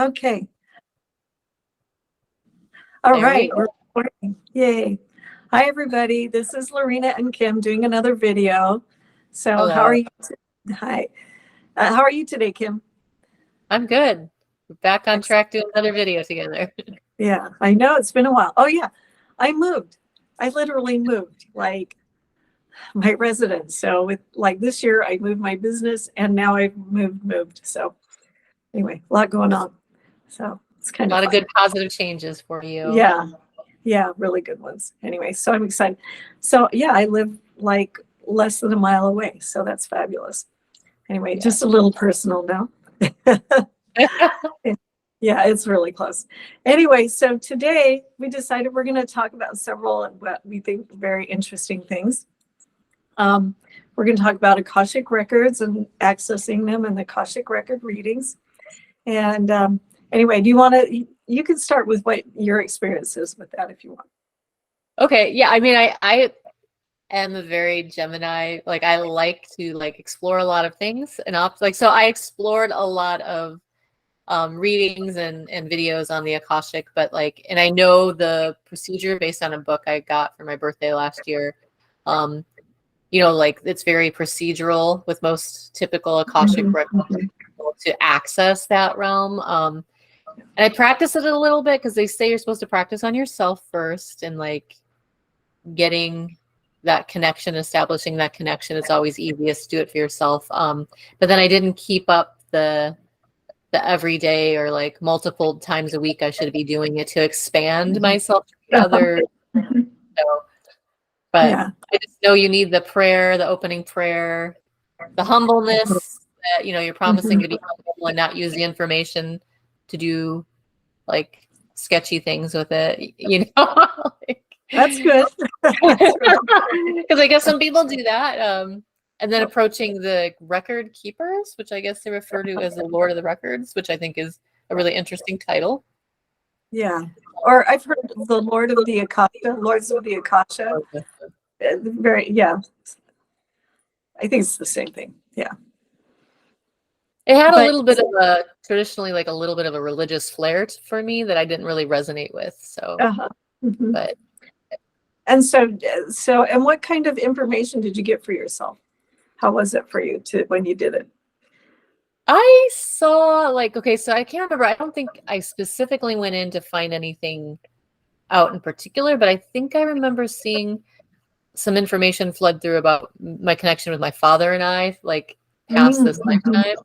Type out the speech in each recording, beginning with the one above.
Okay. All There right. we We're recording. Yay. Hi, everybody. This is Lorina and Kim doing another video. So how are Hello. you? Hi. How are you today, Kim? I'm good. We're back on Excellent. track doing another video together. Yeah, I know it's been a while. Oh, yeah. I moved. I literally moved, like my residence. So with like this year, I moved my business and now I've moved. So anyway, a lot going on. So it's kind A of lot of fun. good positive changes for you. Yeah. Yeah, really good ones. Anyway, so I'm excited. So yeah, I live like less than a mile away, so that's fabulous. Anyway, Yeah. just a little personal now. Yeah, it's really close. Anyway, so today we decided we're going to talk about several what we think very interesting things. We're going to talk about Akashic records and accessing them and the Akashic record readings. And anyway, do you want to? You can start with what your experience is with that if you want. Okay. Yeah. I mean, I am a very Gemini. Like, I like to explore a lot of things and so I explored a lot of readings and videos on the Akashic, but and I know the procedure based on a book I got for my birthday last year. It's very procedural with most typical Akashic records to access that realm. And I practice it a little bit because they say you're supposed to practice on yourself first and getting that connection, establishing that connection. It's always easiest to do it for yourself. But then I didn't keep up the everyday or multiple times a week I should be doing it to expand myself to the other. So, but Yeah. I just know you need the prayer, the opening prayer, the humbleness that you're promising to be humble and not use the information to do sketchy things with it, That's good. because I guess some people do that. And then approaching the record keepers, which I guess they refer to as the Lord of the Records, which I think is a really interesting title. Yeah. Or I've heard the Lord of the Akasha, Lords of the Akasha. Very, yeah. I think it's the same thing. Yeah. It had a But little bit of a traditionally a little bit of a religious flair for me that I didn't really resonate with. So, but and and what kind of information did you get for yourself? How was it for you when you did it? I saw okay, so I can't remember. I don't think I specifically went in to find anything out in particular, but I think I remember seeing some information flood through about my connection with my father and I, past this lifetime.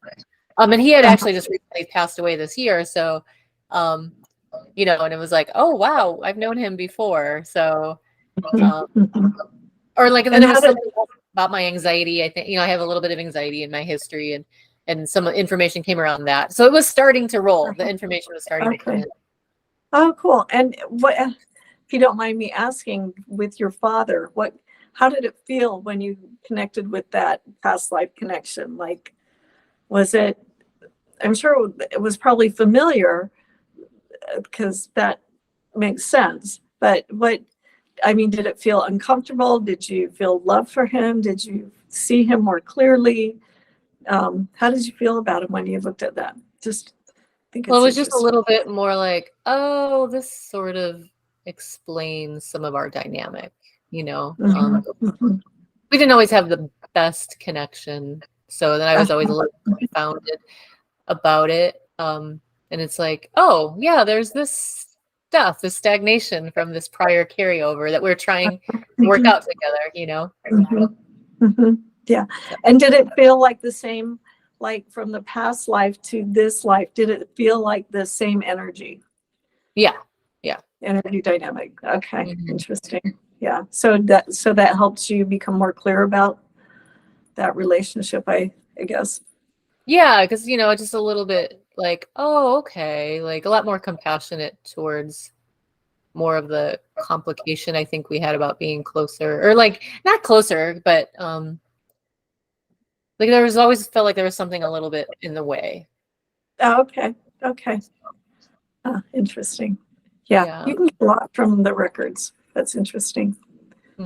And he had actually just recently passed away this year. So, and it was oh, wow, I've known him before. So, or and then it was something about my anxiety. I think, I have a little bit of anxiety in my history and some information came around that. So it was starting to roll. The information was starting to come in. Oh, cool. And what, if you don't mind me asking, with your father, how did it feel when you connected with that past life connection? Was it, I'm sure it was probably familiar because that makes sense. But did it feel uncomfortable? Did you feel love for him? Did you see him more clearly? How did you feel about him when you looked at that? Well, it was just a little bit more oh, this sort of explains some of our dynamic, We didn't always have the best connection. So then I was always a little confounded about it. And it's oh, yeah, there's this stuff, this stagnation from this prior carryover that we're trying to work out together, Yeah. And did it feel like the same, from the past life to this life? Did it feel like the same energy? Yeah. Energy dynamic. Okay. Interesting. Yeah. So that helps you become more clear about that relationship, I guess. Yeah, because it's just a little bit oh, okay, a lot more compassionate towards more of the complication I think we had about being closer, or not closer, but there was always felt like there was something a little bit in the way. Oh, okay. Interesting. Yeah. You can get a lot from the records. That's interesting.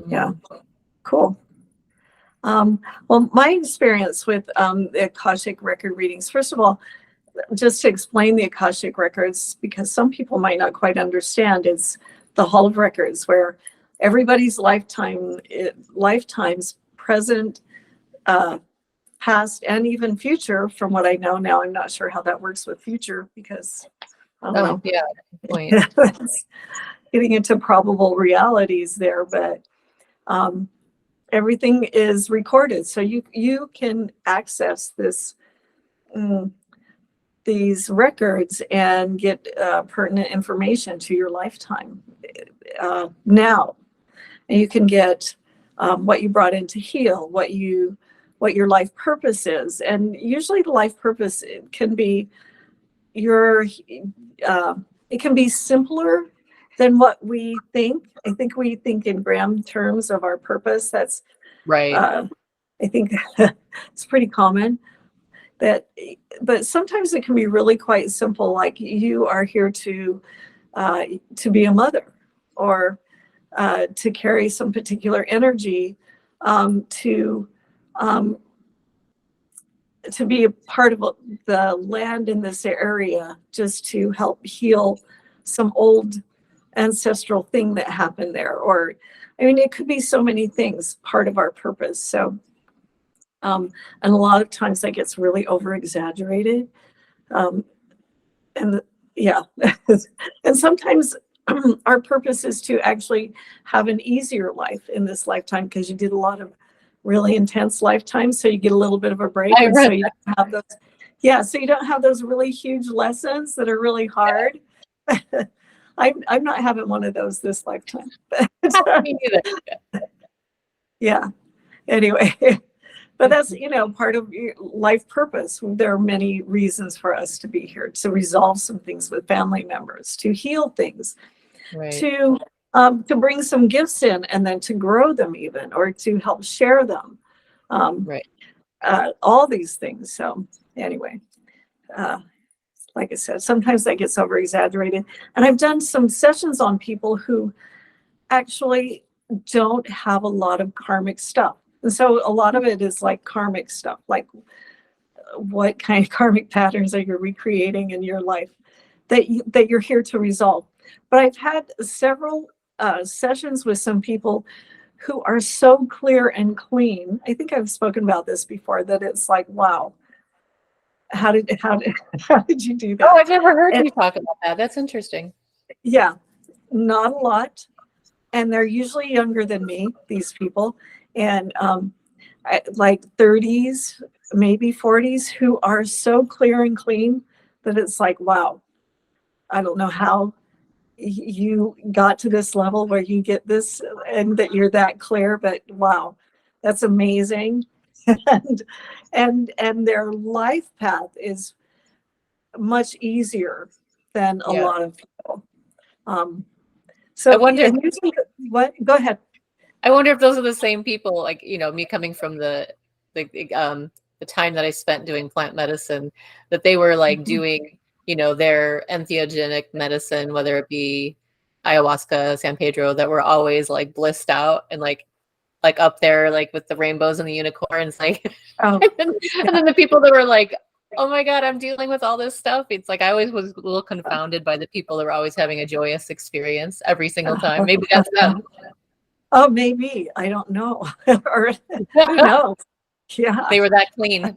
Yeah. Cool. Well, my experience with the Akashic record readings, first of all, just to explain the Akashic records, because some people might not quite understand, it's the Hall of Records where everybody's lifetimes, present, past, and even future, from what I know now. I'm not sure how that works with future, because I don't know. Yeah, point. Getting into probable realities there, but everything is recorded, so you can access these records and get pertinent information to your lifetime now. And you can get what you brought in to heal, what your life purpose is. And usually the life purpose, it can be it can be simpler than what we think. I think we think in grand terms of our purpose. That's Right. I think it's pretty common. But sometimes it can be really quite simple, like you are here to be a mother, or to carry some particular energy, to be a part of the land in this area, just to help heal some old ancestral thing that happened there. Or, I mean, it could be so many things, part of our purpose. So, and a lot of times that gets really over exaggerated. And yeah, and sometimes our purpose is to actually have an easier life in this lifetime, because you did a lot of really intense lifetimes, so you get a little bit of a break. And so you don't have those, so you don't have those really huge lessons that are really hard. I'm not having one of those this lifetime. Me neither. Yeah. Anyway, but that's, part of your life purpose. There are many reasons for us to be here: to resolve some things with family members, to heal things, Right. to bring some gifts in, and then to grow them even, or to help share them. Right. All these things. So anyway, like I said, sometimes that gets over exaggerated. And I've done some sessions on people who actually don't have a lot of karmic stuff. And so a lot of it is like karmic stuff, like what kind of karmic patterns are you recreating in your life that you're here to resolve. But I've had several sessions with some people who are so clear and clean. I think I've spoken about this before, that it's like, wow, how did you do that? Oh, I've never heard you talk about that. That's interesting. Yeah, not a lot. And they're usually younger than me, these people, and like 30s, maybe 40s, who are so clear and clean that it's like, wow, I don't know how you got to this level where you get this and that you're that clear, but wow, that's amazing. and their life path is much easier than a lot of people. So I wonder what? Go ahead. I wonder if those are the same people, like, me coming from the time that I spent doing plant medicine, that they were like doing, their entheogenic medicine, whether it be ayahuasca, San Pedro, that were always like blissed out and like up there, like with the rainbows and the unicorns, like, and then the people that were like, oh my God, I'm dealing with all this stuff. It's like, I always was a little confounded by the people that were always having a joyous experience every single time. Maybe that's them. Oh, maybe. I don't know. Or who knows? Yeah. They were that clean.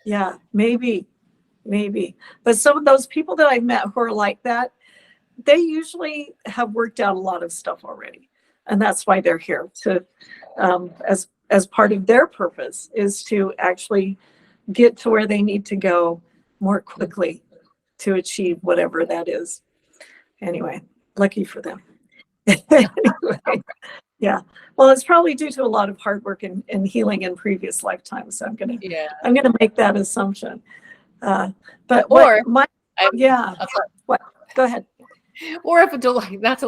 Yeah, maybe. But some of those people that I've met who are like that, they usually have worked out a lot of stuff already. And that's why they're here, to as part of their purpose, is to actually get to where they need to go more quickly to achieve whatever that is. Anyway, lucky for them. Anyway, yeah. Well, it's probably due to a lot of hard work and healing in previous lifetimes. So I'm gonna make that assumption. But or what go ahead. Or if not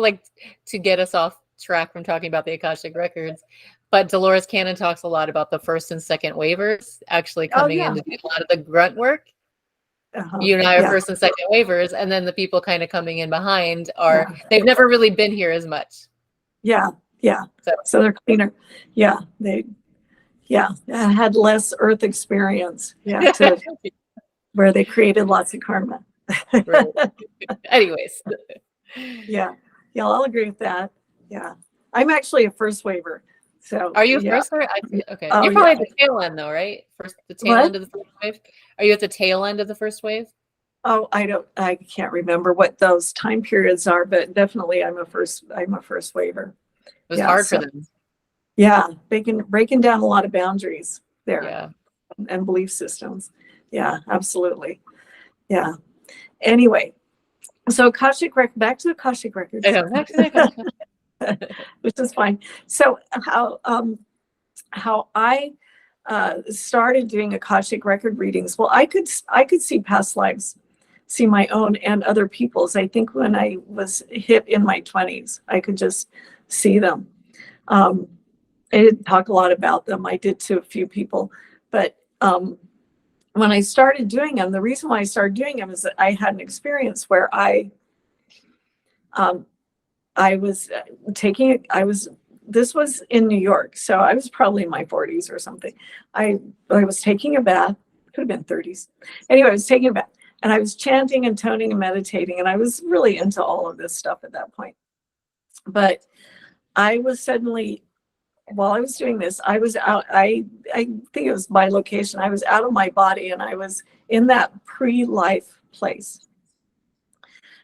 to get us off track from talking about the Akashic records, but Dolores Cannon talks a lot about the first and second waivers actually coming in to do a lot of the grunt work. You and I are first and second waivers, and then the people kind of coming in behind they've never really been here as much. Yeah. So they're cleaner. Yeah, they had less earth experience. Yeah. where they created lots of karma. Right. Anyways. Yeah. Yeah, I'll agree with that. Yeah. I'm actually a first waver. So Are you yeah. first wave? Okay. Oh You're probably yeah. at the tail end though, right? The tail What? end of the first wave. Are you at the tail end of the first wave? Oh, I can't remember what those time periods are, but definitely I'm a first waver. It was Yeah. hard for So them. yeah, breaking down a lot of boundaries there Yeah. and belief systems. Yeah, absolutely. Yeah. Anyway, so back to Akashic I records, know. Actually, which is fine. So how I started doing Akashic record readings. Well, I could see past lives, see my own and other people's. I think when I was hit in my 20s, I could just see them. Um, I didn't talk a lot about them. I did to a few people, but when I started doing them, the reason why I started doing them is that I had an experience where um, I was this was in New York, so I was probably in my 40s or something. I was taking a bath, could have been 30s. Anyway, I was taking a bath and I was chanting and toning and meditating, and I was really into all of this stuff at that point. But I was suddenly, while I was doing this, I was out, I think it was my location. I was out of my body and I was in that pre-life place.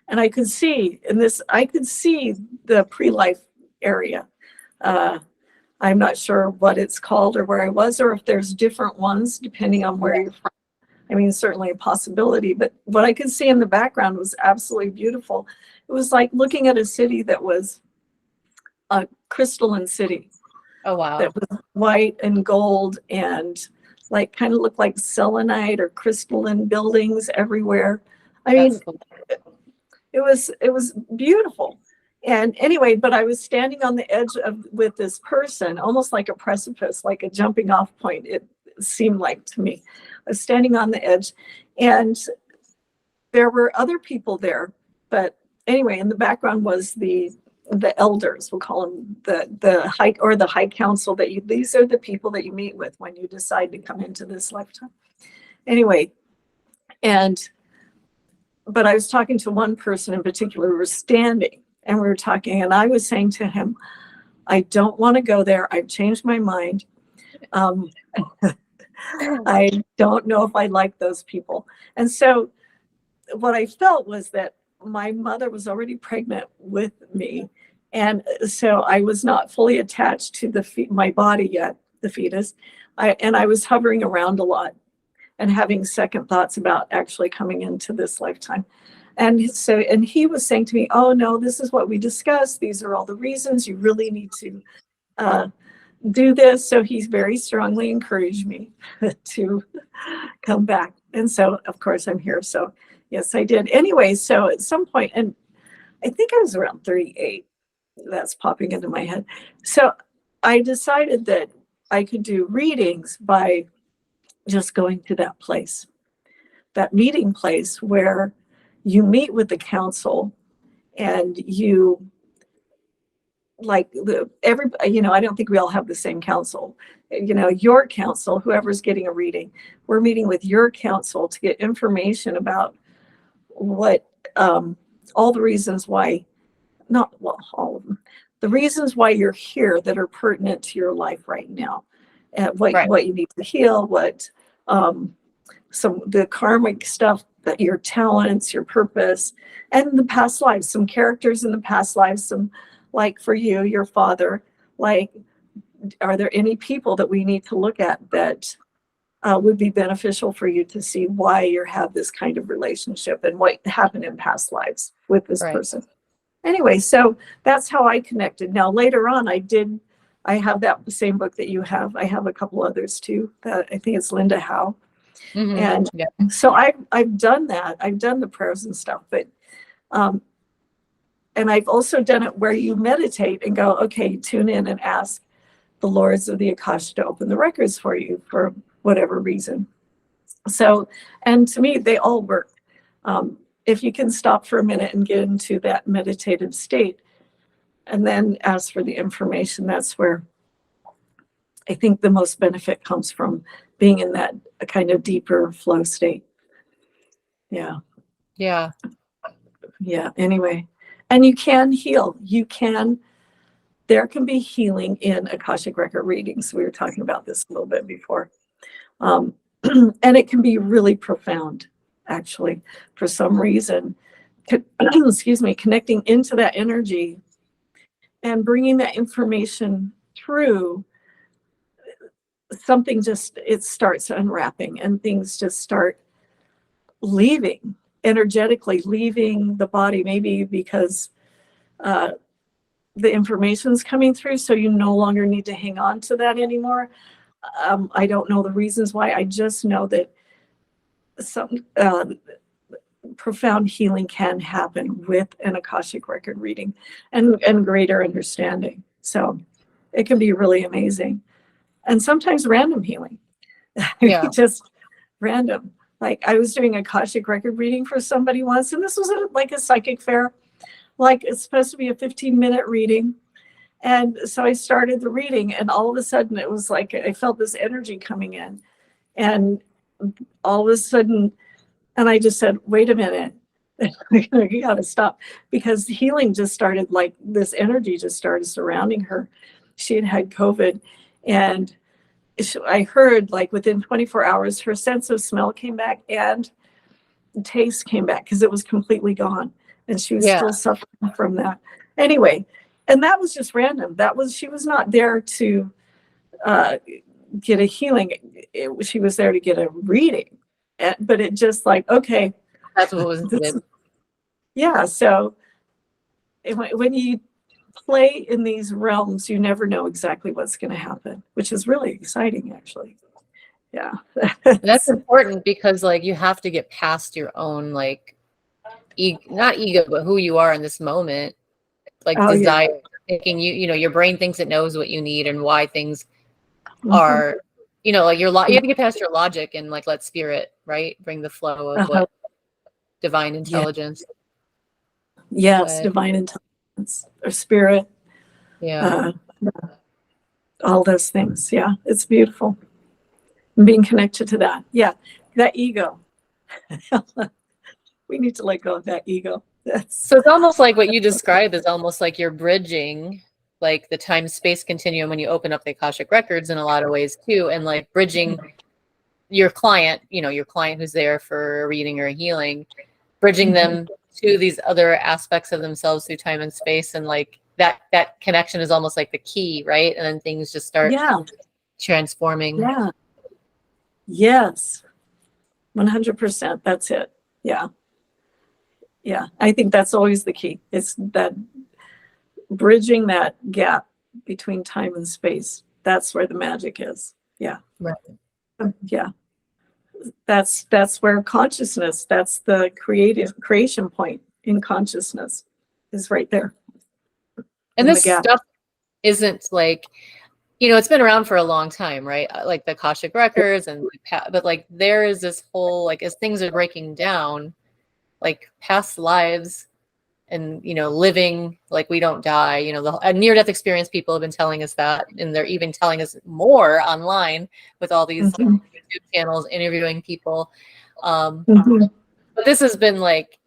And I could see the pre-life area. I'm not sure what it's called or where I was, or if there's different ones depending on where you're from. I mean, certainly a possibility, but what I could see in the background was absolutely beautiful. It was like looking at a city that was a crystalline city oh wow. that was white and gold and like kind of looked like selenite or crystalline buildings everywhere. I mean, That's cool. it was beautiful. And anyway, but I was standing on the edge of with this person, almost like a precipice, like a jumping off point. It seemed like to me. I was standing on the edge, and there were other people there. But anyway, in the background was the elders. We'll call them the high council. These are the people that you meet with when you decide to come into this lifetime. Anyway, but I was talking to one person in particular. We were standing and we were talking, and I was saying to him, I don't want to go there. I've changed my mind. I don't know if I like those people. And so what I felt was that my mother was already pregnant with me. And so I was not fully attached to my body yet, the fetus. And I was hovering around a lot and having second thoughts about actually coming into this lifetime. And he was saying to me, oh no, this is what we discussed. These are all the reasons you really need to do this. So he's very strongly encouraged me to come back. And so of course I'm here. So yes, I did. Anyway, so at some point, and I think I was around 38, that's popping into my head. So I decided that I could do readings by just going to that place, that meeting place where you meet with the council and you like everybody, I don't think we all have the same council. Your council, whoever's getting a reading, we're meeting with your council to get information about what all the reasons why, not well, all of them, the reasons why you're here that are pertinent to your life right now, and what you need to heal, what some the karmic stuff, that your talents, your purpose, and the past lives, some characters in the past lives, some, like for you, your father, like, are there any people that we need to look at that would be beneficial for you to see why you have this kind of relationship and what happened in past lives with this person? Anyway, so that's how I connected. Now later on, I have that same book that you have. I have a couple others too, that I think it's Linda Howe. Mm-hmm. And so I've done that. I've done the prayers and stuff, but and I've also done it where you meditate and go, okay, tune in and ask the lords of the Akashic to open the records for you for whatever reason. So, and to me, they all work. If you can stop for a minute and get into that meditative state and then ask for the information, that's where I think the most benefit comes from, being in that kind of deeper flow state. Yeah. Yeah. Yeah. Anyway, and you can heal. There can be healing in Akashic record readings. We were talking about this a little bit before. Um, and it can be really profound, actually, for some reason. Excuse me, connecting into that energy and bringing that information through, something just, it starts unwrapping and things just start leaving, energetically leaving the body, maybe because the information's coming through, so you no longer need to hang on to that anymore. I don't know the reasons why. I just know that some profound healing can happen with an Akashic record reading and greater understanding. So it can be really amazing. And sometimes random healing. Yeah. Just random. Like I was doing Akashic record reading for somebody once, and this was like a psychic fair. Like it's supposed to be a 15-minute reading. And so I started the reading, and all of a sudden it was like I felt this energy coming in. And all of a sudden, and I just said, wait a minute, you got to stop, because healing just started, like this energy just started surrounding her. She had had COVID, and I heard like within 24 hours, her sense of smell came back and taste came back because it was completely gone. And she was still suffering from that. Anyway, and that was just random. She was not there to get a healing. She was there to get a reading. But it just like, okay. That's what was needed. Yeah. So when you play in these realms, you never know exactly what's going to happen, which is really exciting, actually. Yeah. That's important because like you have to get past your own like not ego, but who you are in this moment. Like desire, thinking your brain thinks it knows what you need and why things are, like you have to get past your logic and like let spirit, right, bring the flow of what divine intelligence. Yes, divine intelligence or spirit. Yeah. All those things. Yeah, it's beautiful. Being connected to that. Yeah, that ego. We need to let go of that ego. So it's almost like what you describe is almost like you're bridging like the time-space continuum when you open up the Akashic records in a lot of ways too, and like bridging your client, your client who's there for a reading or a healing, bridging them to these other aspects of themselves through time and space, and like that connection is almost like the key, right? And then things just start transforming. Yeah. Yes. 100%. That's it. Yeah. Yeah. I think that's always the key. It's that bridging that gap between time and space. That's where the magic is. Yeah. Right. Yeah. That's where consciousness, that's the creation point in consciousness is right there. And this stuff isn't like, it's been around for a long time, right? Like the Akashic records but like there is this whole, like as things are breaking down, like past lives and, living like we don't die, a near-death experience, people have been telling us that, and they're even telling us more online with all these YouTube channels interviewing people. But this has been like,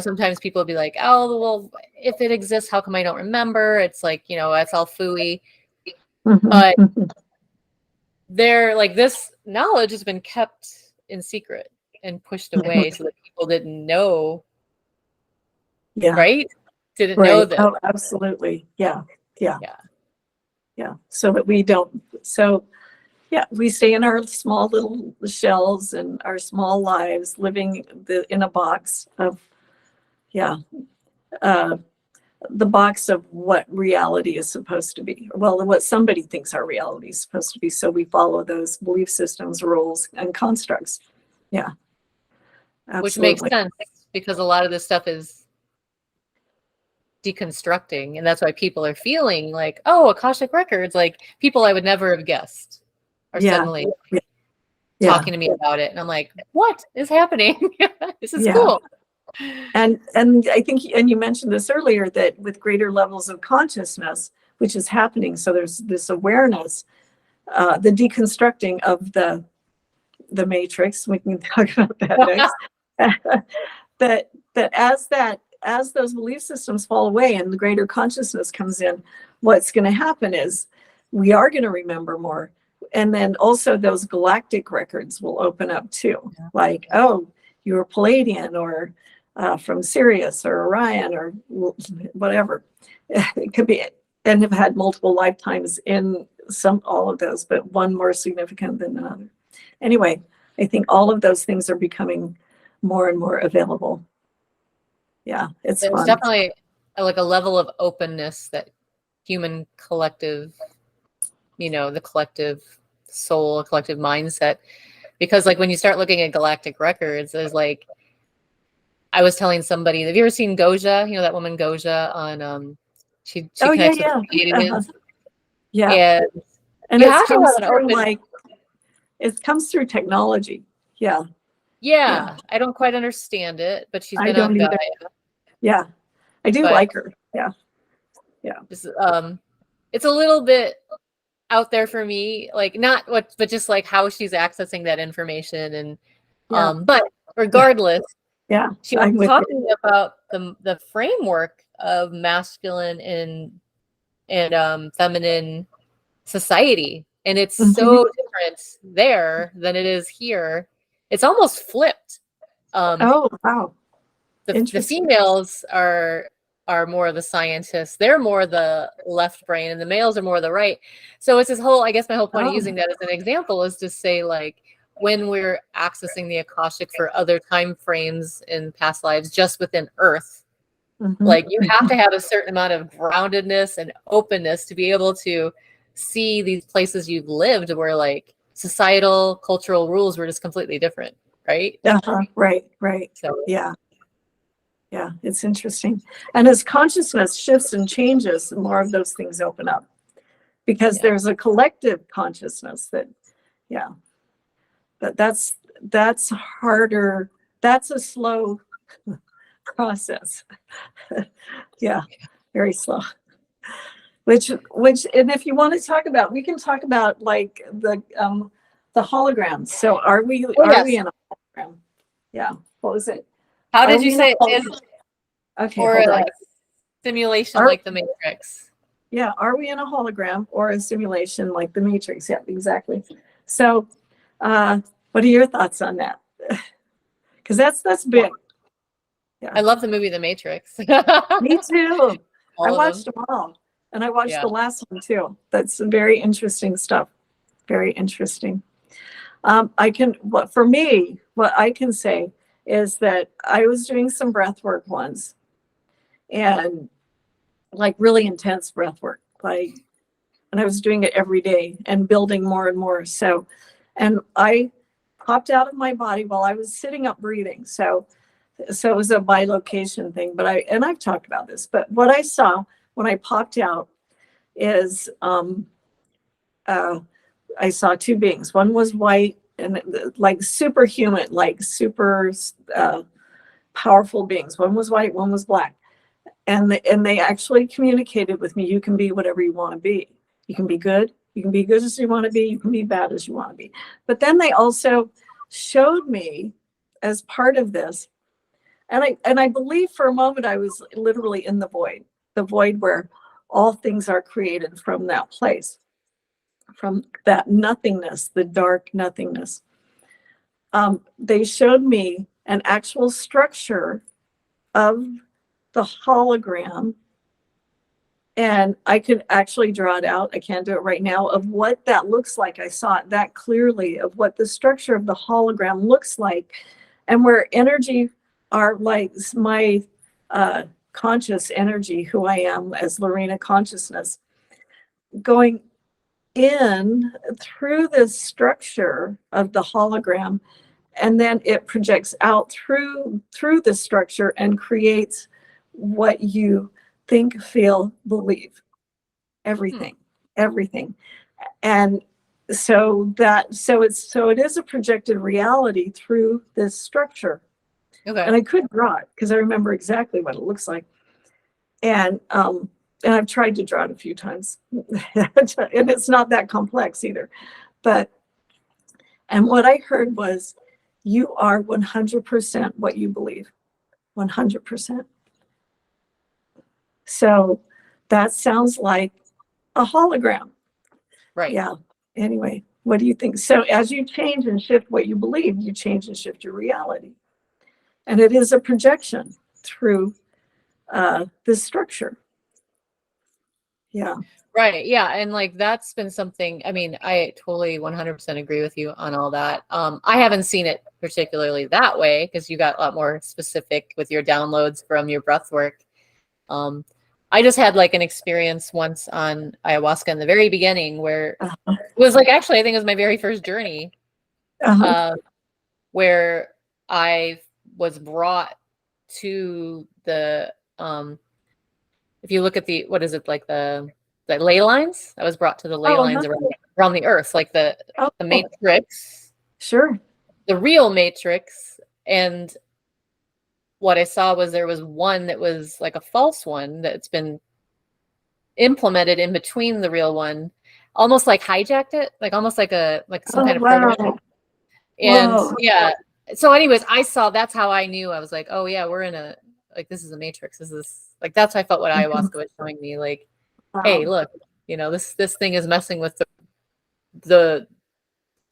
sometimes people will be like, oh, well, if it exists, how come I don't remember? It's like, it's all phooey. But like this knowledge has been kept in secret and pushed away so that people didn't know. Yeah. Right? Didn't know that. Oh, absolutely. Yeah. Yeah. Yeah. Yeah. So that we don't. So yeah, we stay in our small little shells and our small lives, living in a box of, the box of what reality is supposed to be. Well, what somebody thinks our reality is supposed to be. So we follow those belief systems, rules, and constructs. Yeah. Absolutely. Which makes sense because a lot of this stuff is deconstructing, and that's why people are feeling like, oh, Akashic records, like people I would never have guessed are suddenly talking to me about it, and I'm like, what is happening? This is cool. And I think, and you mentioned this earlier, that with greater levels of consciousness, which is happening, so there's this awareness, the deconstructing of the matrix, we can talk about that next, that as those belief systems fall away and the greater consciousness comes in, what's going to happen is we are going to remember more. And then also those galactic records will open up too. Like, oh, you were Palladian or from Sirius or Orion or whatever. It could be, and have had multiple lifetimes in all of those, but one more significant than another. Anyway, I think all of those things are becoming more and more available. Yeah, it's There's fun. definitely like a level of openness that human collective, the collective soul, collective mindset, because like when you start looking at galactic records, there's like, I was telling somebody, have you ever seen Goja? That woman Goja on she connects with the aliens. Yeah. And you it have to comes have an through open, it comes through technology. Yeah. I don't quite understand it, but she's been don't on either. Gaia. Yeah, I do like her. Yeah. Just, it's a little bit out there for me, like not what, but just like how she's accessing that information, and but regardless, she was talking about the framework of masculine and feminine society, and it's so different there than it is here. It's almost flipped. Oh wow! The females are more the scientists. They're more the left brain, and the males are more the right. So it's this whole, I guess my whole point of using that as an example is to say, like, when we're accessing the Akashic for other time frames in past lives just within Earth, like you have to have a certain amount of groundedness and openness to be able to see these places you've lived where like societal, cultural rules were just completely different, right? Right. So yeah, it's interesting. And as consciousness shifts and changes, more of those things open up because there's a collective consciousness that, but that's harder. That's a slow process. Very slow. Which, and if you want to talk about, we can talk about like the holograms. So are we in a hologram? Yeah. What was it? How did you say it? Okay, or hold on. A simulation like the Matrix? Yeah, are we in a hologram or a simulation like the Matrix? Yeah, exactly. So, what are your thoughts on that? Because that's big. Yeah. I love the movie The Matrix. Me too. I watched them all, and I watched the last one too. That's some very interesting stuff. Very interesting. For me, what I can say is that I was doing some breath work once, and like really intense breath work, and I was doing it every day and building more and more. So, and I popped out of my body while I was sitting up breathing. So it was a bilocation thing, but I've talked about this, but what I saw when I popped out is, I saw two beings. One was white and like superhuman, like super powerful beings. One was white, one was black. And they actually communicated with me. You can be whatever you want to be. You can be good. You can be good as you want to be. You can be bad as you want to be. But then they also showed me as part of this, and I believe for a moment I was literally in the void where all things are created from that place, from that nothingness, the dark nothingness. They showed me an actual structure of the hologram, and I could actually draw it out. I can't do it right now, of what that looks like. I saw it that clearly of what the structure of the hologram looks like, and where energy are like my conscious energy, who I am as Lorina consciousness, going in through this structure of the hologram, and then it projects out through the structure and creates what you think, feel, believe, everything. And so it is a projected reality through this structure. Okay. And I could draw it because I remember exactly what it looks like. And I've tried to draw it a few times, and it's not that complex either. And what I heard was, You are 100% what you believe. 100%. So that sounds like a hologram. Right. Yeah. Anyway, what do you think? So as you change and shift what you believe, you change and shift your reality. And it is a projection through this structure. Yeah. Right. Yeah. And like that's been something, I mean, I totally 100% agree with you on all that. I haven't seen it particularly that way because you got a lot more specific with your downloads from your breath work. I just had like an experience once on ayahuasca in the very beginning where Uh-huh. it was like, actually, I think it was my very first journey, Uh-huh. where I was brought to the, if you look at the, what is it, like the ley lines? I was brought to the ley Oh, lines uh-huh. around the earth, like the Oh, matrix, sure. the real matrix. And what I saw was there was one that was like a false one that's been implemented in between the real one, almost like hijacked it, like almost like some Oh, kind of wow. program. And Whoa. yeah, so anyways, I saw, that's how I knew. I was like, oh yeah, we're in a, like, this is a matrix. This is like, that's how I felt what ayahuasca was showing me. Like, hey, Wow. look, this thing is messing with the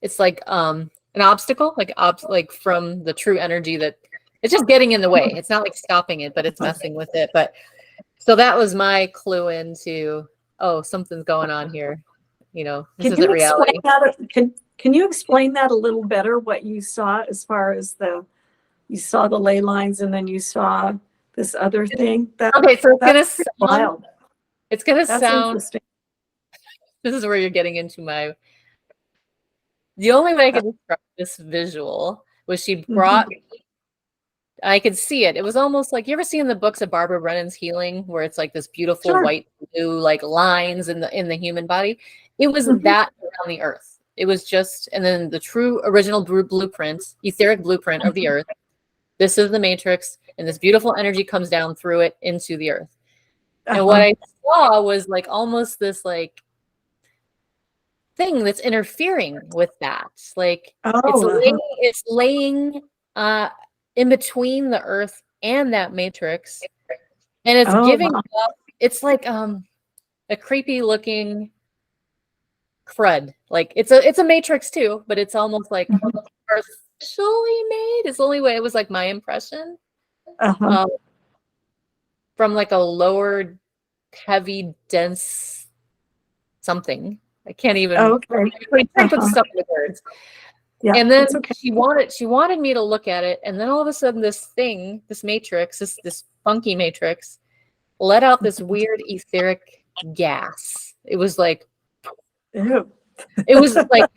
it's like an obstacle, like from the true energy, that it's just getting in the way. It's not like stopping it, but it's messing with it. But so that was my clue into, oh, something's going on here. This Can you isn't explain reality. that? Can you explain that a little better, what you saw as far as you saw the ley lines and then you saw this other thing? Okay, so That's pretty wild. it's gonna That's sound, interesting. this is where you're getting into the only way I could describe this visual was she brought, Mhm. I could see it. It was almost like, you ever seen the books of Barbara Brennan's Healing, where it's like this beautiful Sure. white, blue, like lines in the human body? It was Mhm. that around the earth. It was just, and then the true original blueprint, etheric blueprint of the earth. This is the matrix, and this beautiful energy comes down through it into the earth. And what Uh-huh. I saw was like almost this like thing that's interfering with that. Like Oh, uh-huh. it's laying uh in between the earth and that matrix, and it's Oh, giving wow. up, it's like a creepy looking crud. Like it's a matrix too, but it's almost like Mhm. artificially made. It's the only way, it was like my impression. Uh-huh. Um from like a lower, heavy, dense something. I can't even, Okay. I can't put Uh-huh. stuff in the words. Yeah, And then it's okay. she wanted me to look at it, and then all of a sudden this matrix, this funky matrix, let out this weird etheric gas. It was like, Ew. it was like,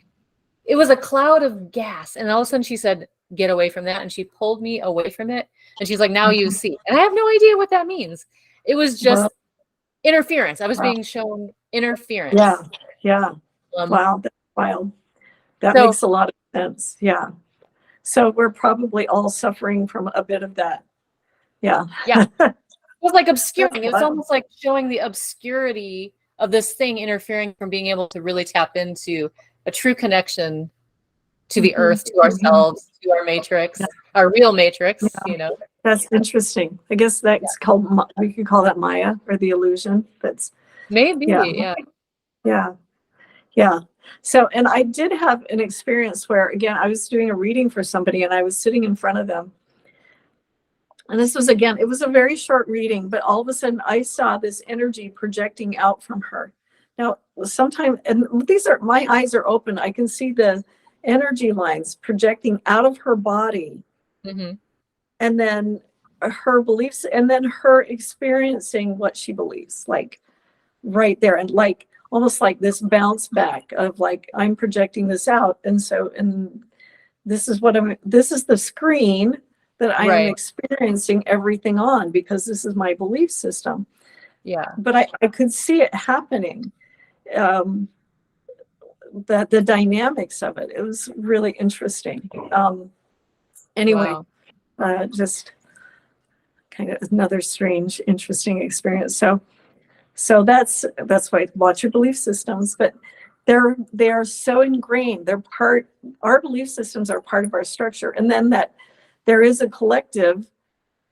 it was a cloud of gas, and all of a sudden she said, get away from that, and she pulled me away from it, and she's like, now you Mhm. see. And I have no idea what that means. It was just Well, interference. I was wow. being shown Yeah. interference. Yeah. um Wow. That's wild. That so makes a lot of sense. Yeah. So we're probably all suffering from a bit of that. Yeah. yeah, it was like That's obscuring. It was wild. almost like showing the obscurity of this thing, interfering from being able to really tap into a true connection to the Mhm. earth, to Mhm. ourselves, to our Yeah. matrix, our real matrix, Yeah. That's interesting. I guess Yeah. that's called, we could call that Maya, or the illusion. That's, Maybe, yeah. yeah. Yeah. Yeah. So, and I did have an experience where, again, I was doing a reading for somebody and I was sitting in front of them. And this was, again, it was a very short reading, but all of a sudden I saw this energy projecting out from her. Now, sometimes, and these are, my eyes are open. I can see the energy lines projecting out of her body, Hmm. and then her beliefs, and then her experiencing what she believes, like right there. And like, almost like this bounce back of like, I'm projecting this out. And so, and this is the screen that I am Right. experiencing everything on, because this is my belief system. Yeah. But I could see it happening, um, that the dynamics of it. It was really interesting. Anyway, Wow. just kind of another strange, interesting experience. So that's why, watch your belief systems. But they are so ingrained. Our belief systems are part of our structure. And then that there is a collective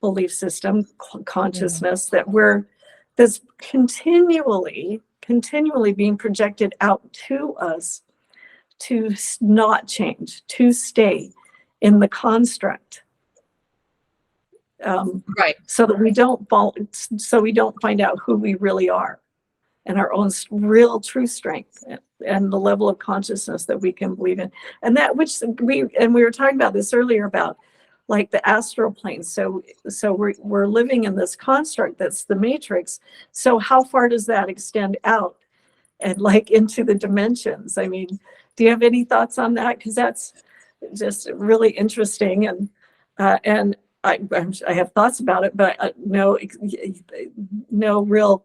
belief system, consciousness, that's continually being projected out to us to not change, to stay in the construct. Right. So that we don't find out who we really are and our own real true strength and the level of consciousness that we can believe in. And that which we were talking about this earlier about like the astral plane. So we're living in this construct that's the matrix. So how far does that extend out and like into the dimensions? I mean, do you have any thoughts on that? Because that's just really interesting, and I have thoughts about it, but no real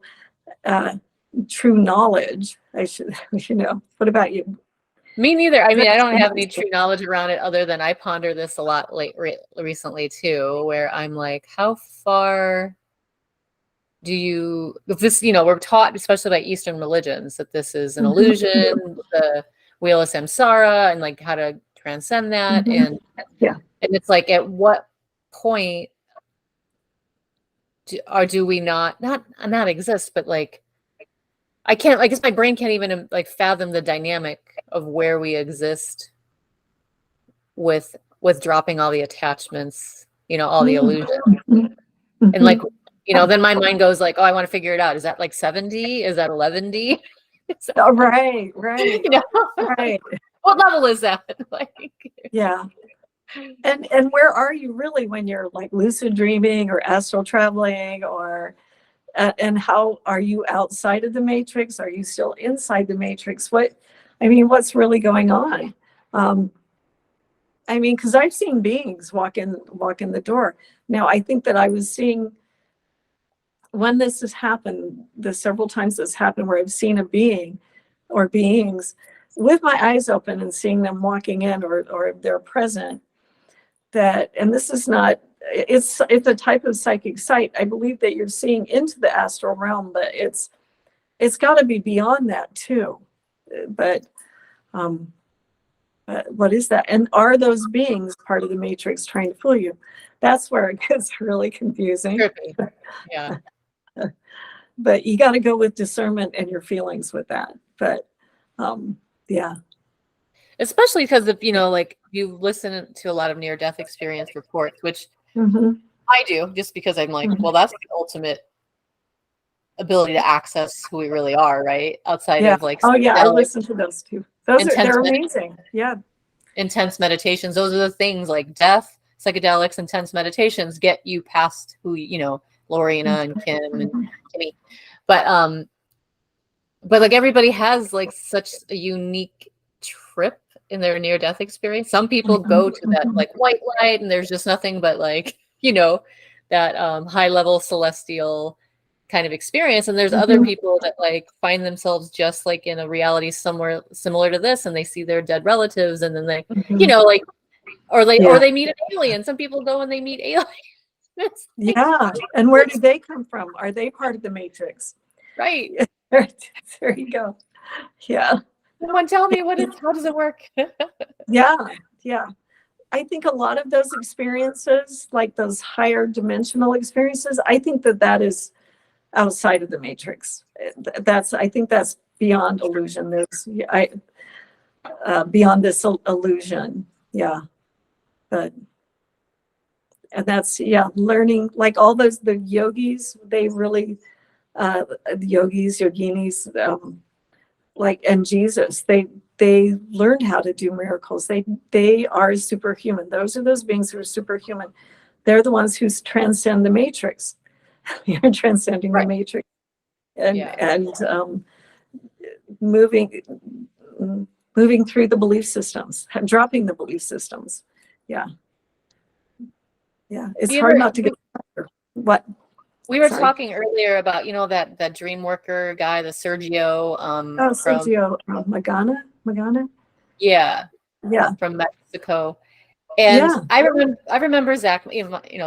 true knowledge. What about you? Me neither. I mean, I don't have any true knowledge around it other than I ponder this a lot recently too, where I'm like, how far do you, if this, we're taught, especially by Eastern religions, that this is an illusion, the wheel of samsara, and like how to transcend that. And it's like, at what point do we not exist, but like, I guess my brain can't even like fathom the dynamic of where we exist with dropping all the attachments, all the illusions. And like, then my mind goes like, oh, I want to figure it out. Is that like 7D? Is that 11D? Right. Right. What level is that? Like, yeah. And where are you really when you're like lucid dreaming or astral traveling, or and how are you outside of the matrix? Are you still inside the matrix? What's really going on? Because I've seen beings walk in the door. Now, I think that I was seeing, when this has happened, the several times this happened where I've seen a being or beings with my eyes open and seeing them walking in or they're present, and this is not, it's a type of psychic sight. I believe that you're seeing into the astral realm, but it's got to be beyond that too. But what is that? And are those beings part of the matrix trying to fool you? That's where it gets really confusing. Yeah. But you got to go with discernment and your feelings with that. But yeah. Especially because if like you listen to a lot of near-death experience reports, which I do, just because I'm like, well, that's the ultimate ability to access who we really are, right? Outside of like, I listen to those too. They're amazing. Yeah. Intense meditations. Those are the things like death, psychedelics, intense meditations get you past who, Lorina and Kim and Kimmie. But like everybody has like such a unique trip in their near-death experience. Some people go to that like white light and there's just nothing but like, that high-level celestial kind of experience. And there's other people that like find themselves just like in a reality somewhere similar to this, and they see their dead relatives, and then they, like, or they meet an alien. Some people go and they meet aliens. Yeah. And where do they come from? Are they part of the matrix? Right. There you go. Yeah. Someone tell me how does it work? Yeah. I think a lot of those experiences, like those higher dimensional experiences, I think that is outside of the matrix. I think that's beyond illusion. Beyond this illusion. Yeah. And that's, learning, like all the yogis, they really, the yogis, yoginis, and Jesus, they learned how to do miracles. They are superhuman. Those are those beings who are superhuman. They're the ones who transcend the matrix. You're transcending the matrix, and moving through the belief systems, dropping the belief systems. Yeah. It's hard not to get. What? We were talking earlier about that dream worker guy, the Sergio. Sergio Magana. Yeah. From Mexico. And I remember Zach.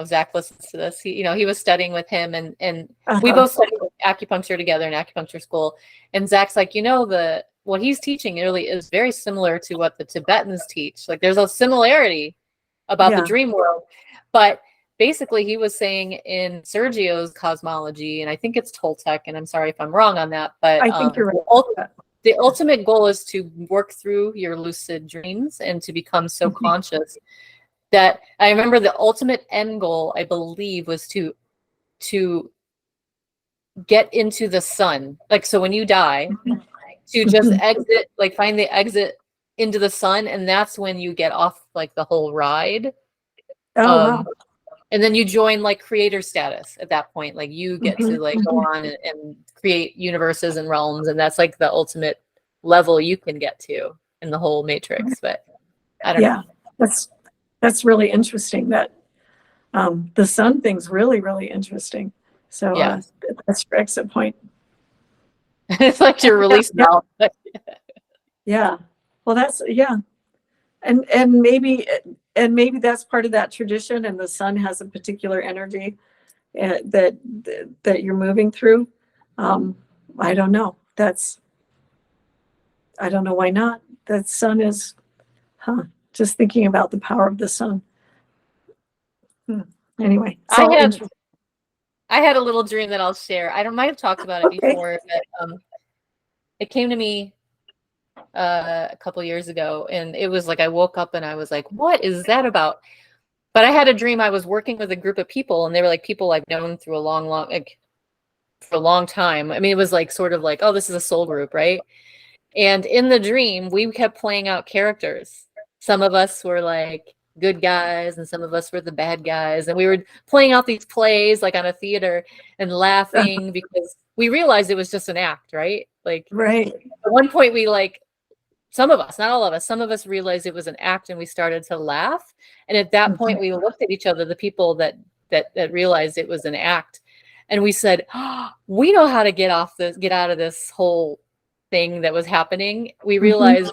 Zach listens to this. He was studying with him, and we both studied acupuncture together in acupuncture school. And Zach's like, the what he's teaching really is very similar to what the Tibetans teach. Like there's a similarity about the dream world, but basically he was saying in Sergio's cosmology, and I think it's Toltec, and I'm sorry if I'm wrong on that, but I think you're right. The ultimate goal is to work through your lucid dreams and to become so conscious that I remember the ultimate end goal, I believe, was to get into the sun. Like, so when you die, to just exit, like find the exit into the sun, and that's when you get off like the whole ride. Wow. And then you join like creator status at that point. Like you get to like go on and create universes and realms, and that's like the ultimate level you can get to in the whole matrix. But I don't know. That's really interesting. That the sun thing's really, really interesting. So that's your exit point. It's like your release now. Yeah. Well, that's and maybe that's part of that tradition, and the sun has a particular energy that you're moving through. I don't know. I don't know why not. The sun is, just thinking about the power of the sun. Anyway, I had a little dream that I'll share. I might have talked about it before, but it came to me a couple years ago, and it was like I woke up and I was like, what is that about? But I had a dream. I was working with a group of people, and they were like people I've known through for a long time. I mean, it was like sort of like, oh, this is a soul group, right? And in the dream, we kept playing out characters. Some of us were like good guys, and some of us were the bad guys, and we were playing out these plays like on a theater and laughing because we realized it was just an act, right? Like, right. At one point, we like, some of us, not all of us, some of us realized it was an act, and we started to laugh. And at that point, we looked at each other, the people that realized it was an act, and we said, oh, we know how to get out of this whole thing that was happening. We realized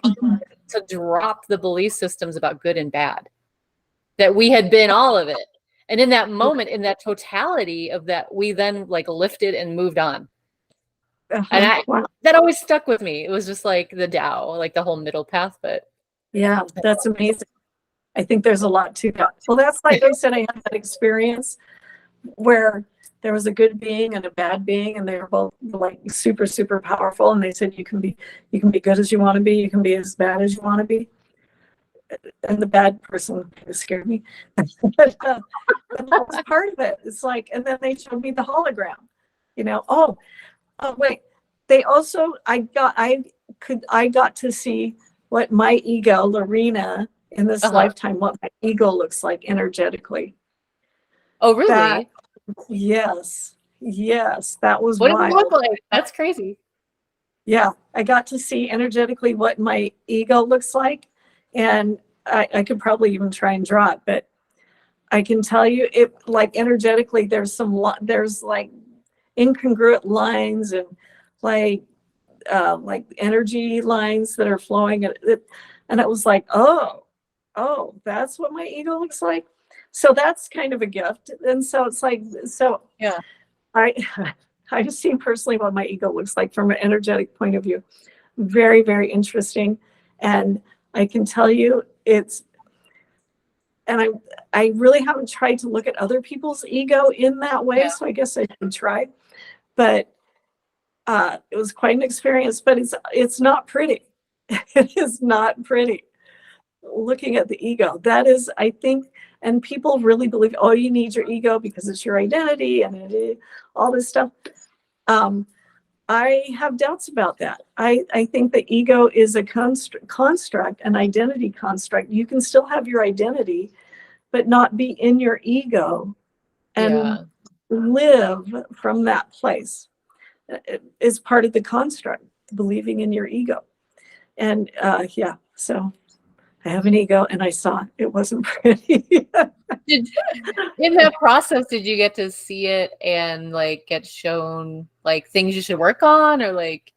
to drop the belief systems about good and bad, that we had been all of it. And in that moment, in that totality of that, we then like lifted and moved on. And that always stuck with me. It was just like the Tao, like the whole middle path. But yeah, that's amazing. I think there's a lot to that. Well, that's like I said, I had that experience where there was a good being and a bad being, and they were both like super, super powerful. And they said, you can be good as you want to be. You can be as bad as you want to be. And the bad person kind of scared me. But that was part of it. It's like, and then they showed me the hologram, oh wait, they also, I got to see what my ego, Lorina, in this lifetime, what my ego looks like energetically. Oh, really? Yes, that was what wild. Does it look like? That's crazy. Yeah, I got to see energetically what my ego looks like, and I could probably even try and draw it, but I can tell you it, like, energetically, there's like incongruent lines and like energy lines that are flowing, and it was like, oh, that's what my ego looks like. So that's kind of a gift. And so it's like, yeah, I've seen personally what my ego looks like from an energetic point of view. Very, very interesting. And I can tell you and I really haven't tried to look at other people's ego in that way. Yeah. So I guess I should try, but it was quite an experience, but it's not pretty. It is not pretty looking at the ego. That is, I think, and people really believe, oh, you need your ego because it's your identity and all this stuff. I have doubts about that. I think the ego is a construct, an identity construct. You can still have your identity, but not be in your ego and live from that place. It is part of the construct, believing in your ego. And so I have an ego, and I saw it wasn't pretty. In that process, did you get to see it and like get shown like things you should work on, or like,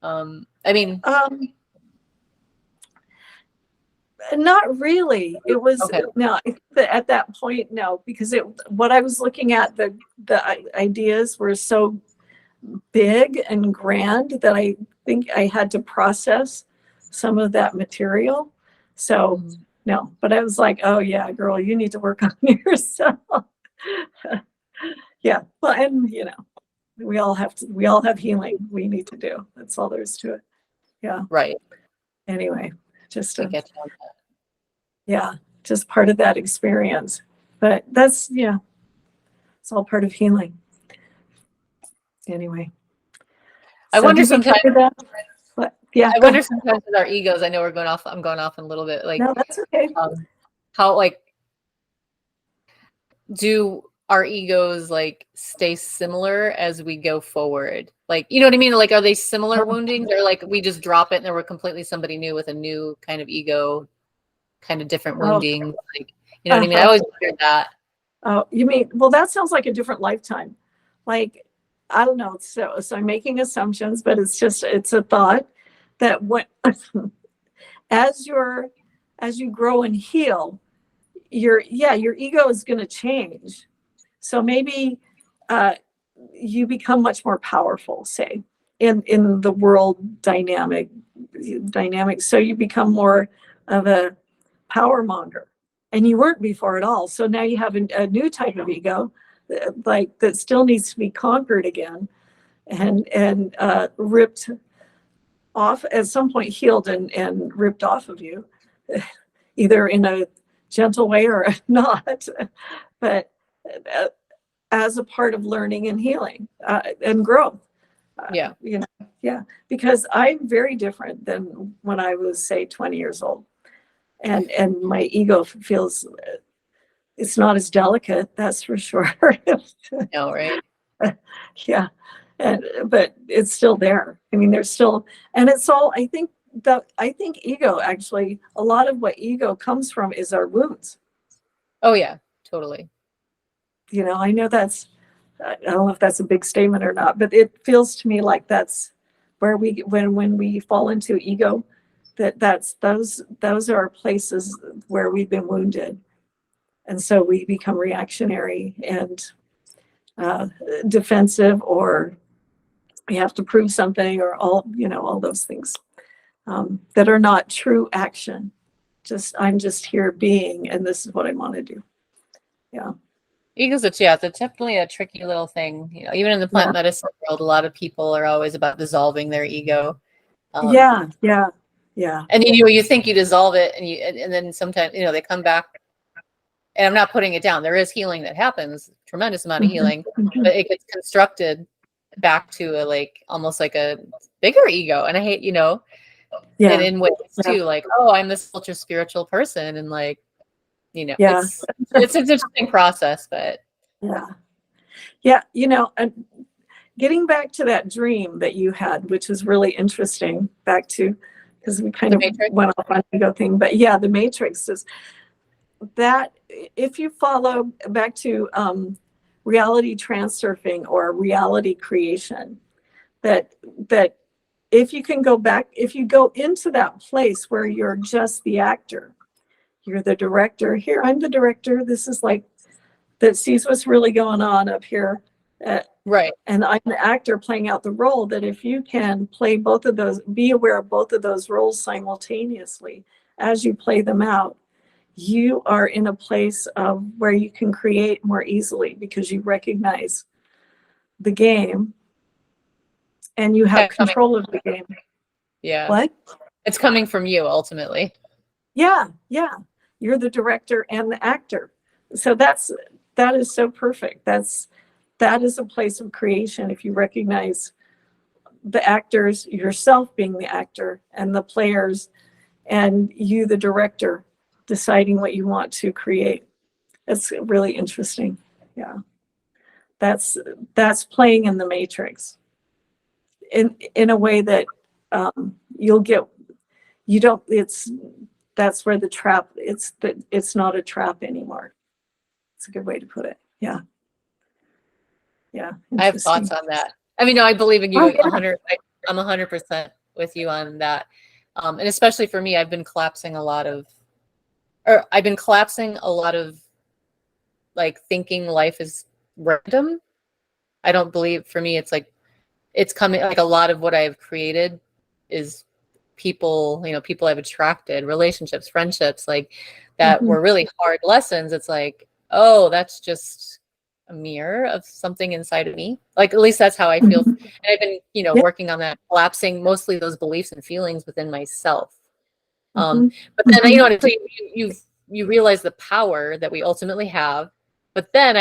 not really. It was no, at that point, no, because what I was looking at, the ideas were so big and grand that think I had to process some of that material. So no, but I was like, oh yeah, girl, you need to work on yourself. Yeah. Well, and we all have healing we need to do. That's all there is to it. Yeah. Right. Anyway, just I get you. yeah, just part of that experience. But that's, it's all part of healing. Anyway. I So wonder did we sometimes. cover that? What? Yeah. I go wonder ahead. sometimes with our egos. I know we're going off. I'm going off in a little bit. Like, No, that's okay. how like do our egos like stay similar as we go forward? Like, you know what I mean? Like, are they similar woundings, or like we just drop it and then we're completely somebody new with a new kind of ego, kind of different wounding? Like, you know what I mean? I always wondered that. Oh, you mean, well, that sounds like a different lifetime. Like, I don't know. So I'm making assumptions, but it's a thought that when, as you grow and heal, your ego is going to change. So maybe you become much more powerful, say, in the world dynamic. So you become more of a power monger, and you weren't before at all. So now you have a new type of ego, like that still needs to be conquered again, and ripped off at some point, healed and ripped off of you, either in a gentle way or not, but as a part of learning and healing and growth. Yeah. Because I'm very different than when I was, say, 20 years old. And my ego feels it's not as delicate, that's for sure. No, right? Yeah. But it's still there. I mean, there's still, and it's all, I think ego, actually, a lot of what ego comes from is our wounds. Oh yeah, totally. I know I don't know if that's a big statement or not, but it feels to me like that's where when we fall into ego, those are places where we've been wounded. And so we become reactionary and defensive, or we have to prove something, or all those things that are not true action. I'm just here being, and this is what I want to do. Yeah. Egos, it's definitely a tricky little thing. Even in the plant medicine world, a lot of people are always about dissolving their ego. Yeah. And you think you dissolve it, and then sometimes they come back. And I'm not putting it down. There is healing that happens, tremendous amount of healing, but it gets constructed back to almost like a bigger ego. And I hate, and in ways too, like, oh, I'm this ultra spiritual person, and it's an interesting process, but and getting back to that dream that you had, which is really interesting, back to, because we kind of went off on the ego thing, but the Matrix is that, if you follow back to reality transurfing or reality creation, that if you can go back, if you go into that place where you're just the actor, you're the director. Here, I'm the director. This is like, that sees what's really going on up here. Right. And I'm the actor playing out the role. That if you can play both of those, be aware of both of those roles simultaneously as you play them out, you are in a place of where you can create more easily, because you recognize the game and you have control of the game. Yeah. What? It's coming from you ultimately. Yeah. You're the director and the actor. So that is so perfect. That is a place of creation. If you recognize the actors, yourself being the actor, and the players, and you, the director, deciding what you want to create. It's really interesting. Yeah. That's playing in the Matrix in a way that that's where the trap, it's not a trap anymore. It's a good way to put it. Yeah. I have thoughts on that. I mean, no, I believe in you 100. I'm 100% with you on that. And especially for me, I've been collapsing a lot of like thinking life is random. I don't believe, for me, it's like, it's coming, like a lot of what I've created is people, people I've attracted, relationships, friendships, like that were really hard lessons. It's like, oh, that's just a mirror of something inside of me. Like, at least that's how I feel. And I've been, working on that, collapsing mostly those beliefs and feelings within myself. But then, until you realize the power that we ultimately have. But then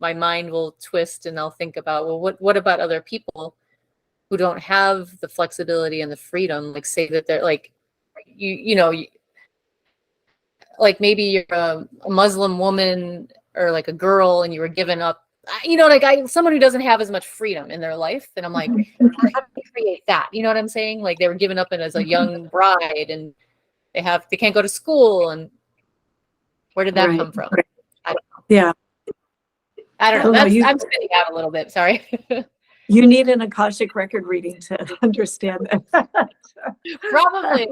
my mind will twist and I'll think about, well, what about other people who don't have the flexibility and the freedom? Like, say that they're like, like maybe you're a Muslim woman or like a girl and you were given up, someone who doesn't have as much freedom in their life. And I'm like, how do we create that? You know what I'm saying? Like, they were given up as a young bride and they can't go to school. And where did that come from? I don't know. Yeah. I don't know. I'm spinning out a little bit. Sorry. You need an Akashic record reading to understand that. Probably.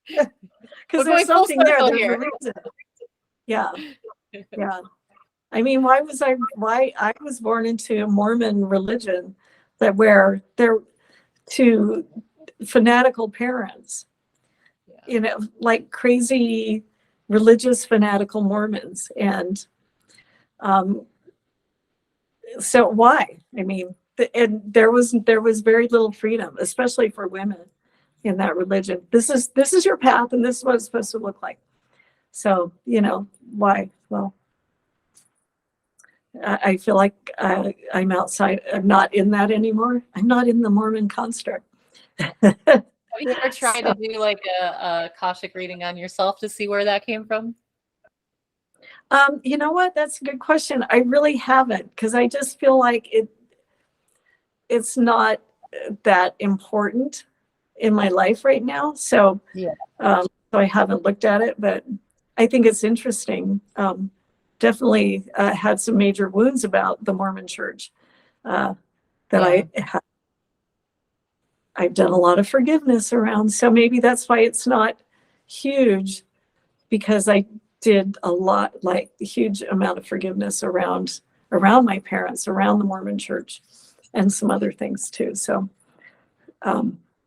Because there's something there. There's a reason. Yeah. Yeah. I mean, why I was born into a Mormon religion where they're to fanatical parents, like crazy religious fanatical Mormons. And so why? I mean, and there was very little freedom, especially for women in that religion. This is your path, and this is what it's supposed to look like. So, why? Well, I feel like I'm outside. I'm not in that anymore. I'm not in the Mormon construct. Have you ever tried to do like a Akashic reading on yourself to see where that came from? You know what? That's a good question. I really haven't, because I just feel like it's not that important in my life right now. So, so I haven't looked at it, but I think it's interesting. Definitely had some major wounds about the Mormon Church that I've done a lot of forgiveness around. So maybe that's why it's not huge, because I did a huge amount of forgiveness around my parents, around the Mormon Church, and some other things too. So,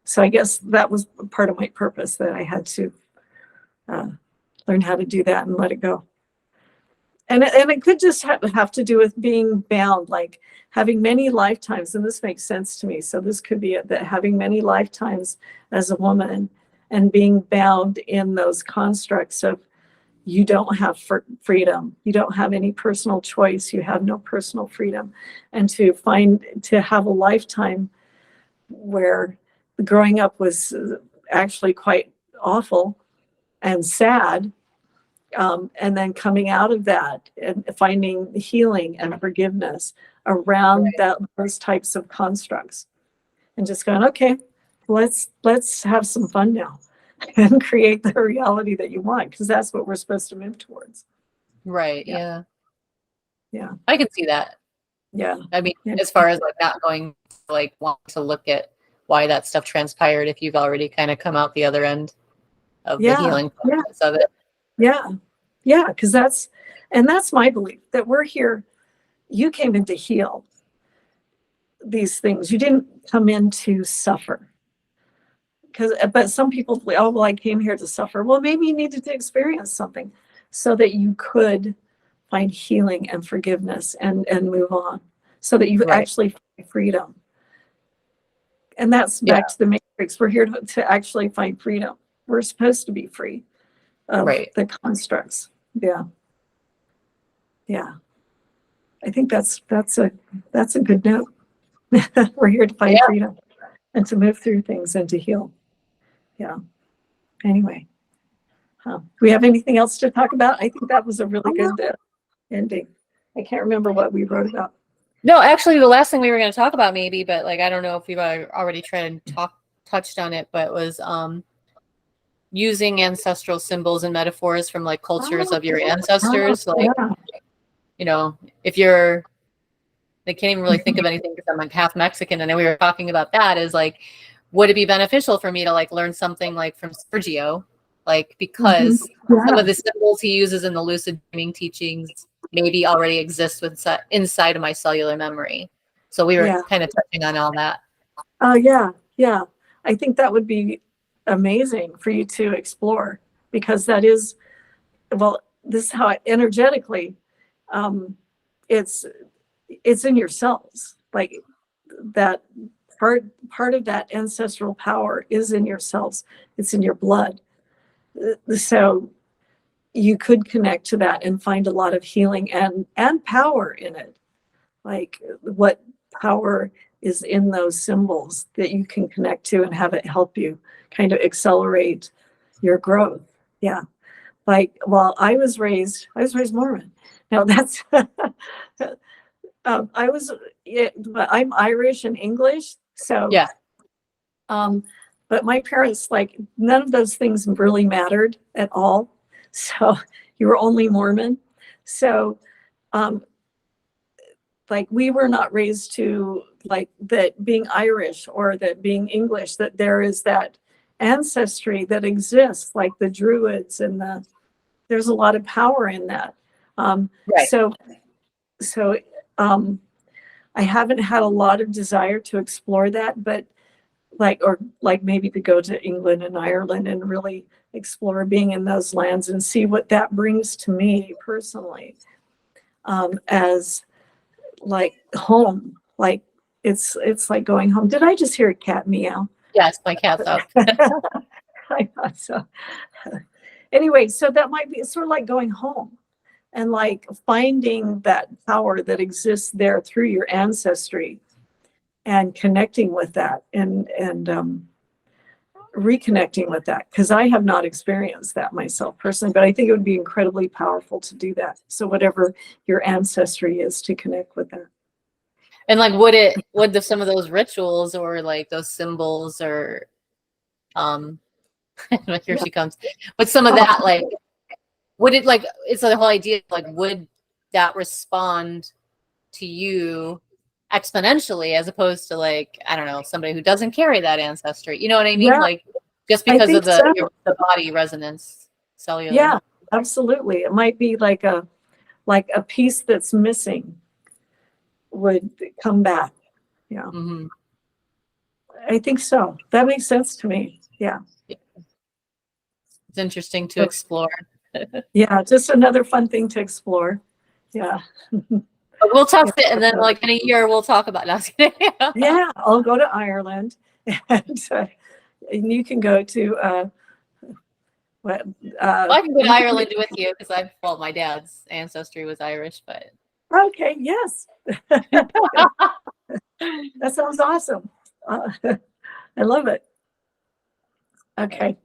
so I guess that was part of my purpose, that I had to learn how to do that and let it go. And it could just have to do with being bound, like having many lifetimes. And this makes sense to me. So this could be it, that having many lifetimes as a woman and being bound in those constructs of, you don't have freedom. You don't have any personal choice. You have no personal freedom. And to have a lifetime where growing up was actually quite awful and sad. And then coming out of that and finding healing and forgiveness around those types of constructs, and just going, okay, let's have some fun now and create the reality that you want, because that's what we're supposed to move towards. Right. Yeah. Yeah. I can see that. Yeah. I mean, as far as like not going, like wanting to look at why that stuff transpired, if you've already kind of come out the other end of the healing process of it. Yeah. Yeah. Because that's my belief, that we're here. You came in to heal these things. You didn't come in to suffer. But some people, oh, well, I came here to suffer. Well, maybe you needed to experience something so that you could find healing and forgiveness and move on, so that you actually find freedom. And that's back to the matrix. We're here to actually find freedom. We're supposed to be free of the constructs. Yeah. Yeah. I think that's a good note. We're here to find freedom and to move through things and to heal. Yeah. Anyway, do we have anything else to talk about? I think that was a really good ending. I can't remember what we wrote about. No, actually, the last thing we were going to talk about, maybe, but like I don't know if we've already touched on it, but was using ancestral symbols and metaphors from like cultures of your ancestors. Like, if you're, I can't even really think of anything because I'm like half Mexican, and then we were talking about that. Is like, would it be beneficial for me to like learn something like from Sergio, like, because some of the symbols he uses in the lucid dreaming teachings maybe already exist inside of my cellular memory. So we were kind of touching on all that. Oh yeah. I think that would be amazing for you to explore, because that is, well, this is how energetically, it's in your cells. Like that part of that ancestral power is in your cells. It's in your blood. So you could connect to that and find a lot of healing and power in it. Like what power is in those symbols that you can connect to and have it help you kind of accelerate your growth. Yeah. Like, well, I was raised Mormon. Now that's, but I'm Irish and English. So, Yeah. But my parents, like, none of those things really mattered at all. So you were only Mormon. So, like, we were not raised to, like, that being Irish or that being English, that there is that ancestry that exists, like the Druids, and there's a lot of power in that. Right. So I haven't had a lot of desire to explore that, but like maybe to go to England and Ireland and really explore being in those lands and see what that brings to me personally, as like home. Like it's like going home. Did I just hear a cat meow? Yes, my cat's up. I thought so. Anyway, so that might be sort of like going home and like finding that power that exists there through your ancestry and connecting with that and reconnecting with that. Because I have not experienced that myself personally, but I think it would be incredibly powerful to do that. So whatever your ancestry is, to connect with that. And like, would some of those rituals or like those symbols or, here she comes, but some of that, like, would it, like, it's the whole idea, like, would that respond to you exponentially as opposed to, like, I don't know, somebody who doesn't carry that ancestry, you know what I mean? Yeah, like, just because of so. the body resonance, cellular. Yeah, absolutely. It might be like a piece that's missing would come back. Yeah. Mm-hmm. I think so. That makes sense to me. Yeah. It's interesting to explore. Yeah, just another fun thing to explore. Yeah. But we'll test it, and then like in a year we'll talk about it. Yeah, I'll go to Ireland, and you can go to Well, I can go to Ireland with you because my dad's ancestry was Irish, but okay, yes. That sounds awesome. I love it. Okay.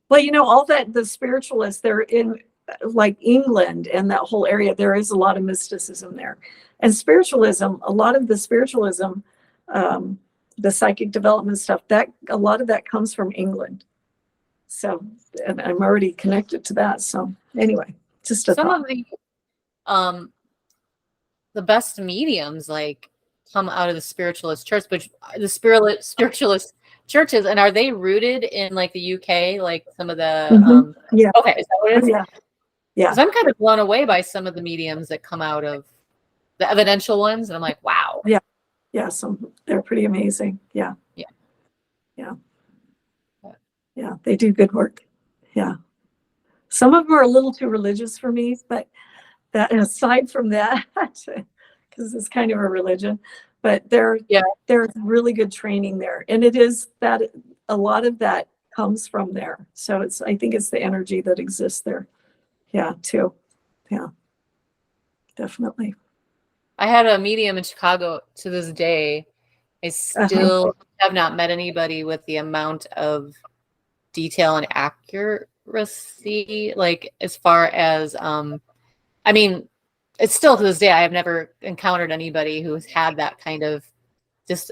Well, all that the spiritualists, they're in like England and that whole area, there is a lot of mysticism there. And spiritualism, a lot of the spiritualism, the psychic development stuff, that a lot of that comes from England. So, and I'm already connected to that. So anyway, just a some thought. of the best mediums like come out of the spiritualist church, which the spiritualist churches, and are they rooted in like the UK, like some of the yeah. Okay, is that what it is? Yeah. Yeah. Because I'm kind of blown away by some of the mediums that come out of the evidential ones, and I'm like, wow. Yeah. Yeah. They're pretty amazing. Yeah. Yeah. Yeah. Yeah. They do good work. Yeah. Some of them are a little too religious for me, but that aside from that, because it's kind of a religion, but there's really good training there. And it is that a lot of that comes from there. So I think it's the energy that exists there. Yeah, too. Yeah, definitely. I had a medium in Chicago to this day. I still have not met anybody with the amount of detail and accuracy, like as far as, I mean, it's still to this day, I have never encountered anybody who's had that kind of just,